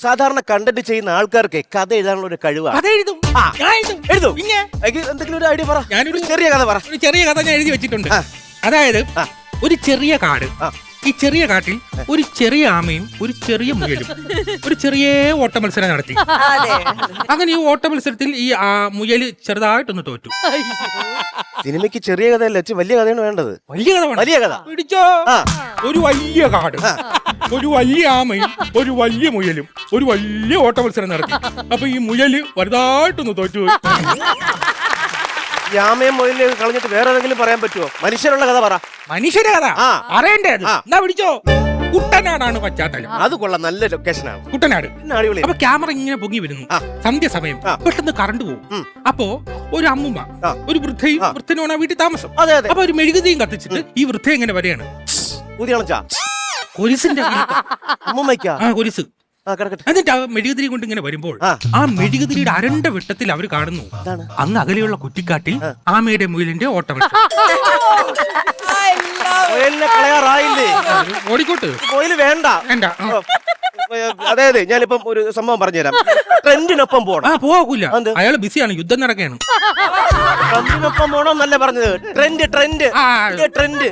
സാധാരണ കണ്ടന്റ് ചെയ്യുന്ന ആൾക്കാർക്ക് കഥ എഴുതാനുള്ള ഒരു കഴിവാണ്. കഥ എഴുതും. ആ. ഞാൻ എഴുതും. എഴുതും. പിന്നെ എന്തെങ്കിലും ഒരു ഐഡിയ പറ. ഞാനൊരു ചെറിയ കഥ പറ. ഒരു ചെറിയ കഥ ഞാൻ എഴുതി വെച്ചിട്ടുണ്ട്. ആ. അതായത് ആ. ഒരു ചെറിയ കാട്. ആ. ഈ ചെറിയ കാട്ടിൽ ഒരു ചെറിയ ആമയും ഒരു ചെറിയ മുയലും ഒരു ചെറിയ ഓട്ട മത്സരം നടത്തി. അങ്ങനെ ഈ ഓട്ട മത്സരത്തിൽ ഈ മുയല് ചെറുതായിട്ടൊന്ന് തോറ്റു. സിനിമയ്ക്ക് ചെറിയ കഥയല്ല, വലിയ കഥയാണ് വേണ്ടത്. വലിയ കഥ വേണം. വലിയ കഥ പിടിച്ചോ. ആ. ഒരു വലിയ കാട്, ഒരു വലിയ ആമയും ഒരു വലിയ മുയലും ഒരു വലിയ ഓട്ട മത്സരം നടത്തി. അപ്പൊ ഈ മുയല് വലുതായിട്ടൊന്ന് തോറ്റുപോയി. യാമയും മൊയിലും കളഞ്ഞിട്ട് വേറെ ഏതെങ്കിലും പറയാൻ പറ്റുമോ? മനുഷ്യരുള്ള കഥ പറ. മനുഷ്യന്റെ കഥ ആ. അറിയണ്ടേ? ആ. എന്നാ പിടിച്ചോ. കുട്ടനാടാണ് പശ്ചാത്തലം. അത് കൊള്ളാം, നല്ല ലൊക്കേഷനാണ്. കുട്ടനാട്. അടിപൊളി. അപ്പൊ ക്യാമറ ഇങ്ങനെ പൊങ്ങി വരുന്നു. ആ. സന്ധ്യ സമയം. ആ. പെട്ടെന്ന് കറണ്ട് പോകും. അപ്പോ ഒരു അമ്മുമ്മ, ആ. ഒരു വൃദ്ധയും വൃദ്ധനുമാണ് വീട്ടിൽ താമസം. അതെ അതെ. അപ്പൊ ഒരു മെഴുകുതിയും കത്തിച്ചിട്ട് ഈ വൃദ്ധ എങ്ങനെ വരെയാണ് ഊതിയണച്ചാ കൊരിസിന്റെ അമ്മമ്മയ്ക്കാ. കൊരിസ്. ആ, കിടക്കട്ടെ. എന്നിട്ട് ആ മെഴുകുതിരി കൊണ്ട് ഇങ്ങനെ വരുമ്പോൾ ആ. ആ മെഴുകുതിരിയുടെ അരണ്ട വെട്ടത്തിൽ അവർ കാണുന്നു എന്താണ്? അങ്ങ് അകലെയുള്ള കുറ്റിക്കാട്ടിൽ ആമയുടെ മുയലിന്റെ ഓട്ടം. മൊയിലിനെ കളയാറായില്ലേ? ഓടിക്കോട്ട്. മൊയില് വേണ്ട. വേണ്ട. ആ. അതായത് ഞാനിപ്പം ഒരു സംഭവം പറഞ്ഞുതരാം. ട്രെൻഡിനൊപ്പം പോണം. പോകൂല. എന്ത്? അയാള് ബിസിയാണ്, യുദ്ധം നടക്കുകയാണ്. ട്രെൻഡിനൊപ്പം പോണം എന്നല്ല പറഞ്ഞത്. ട്രെൻഡ് ആ. ട്രെൻഡ്.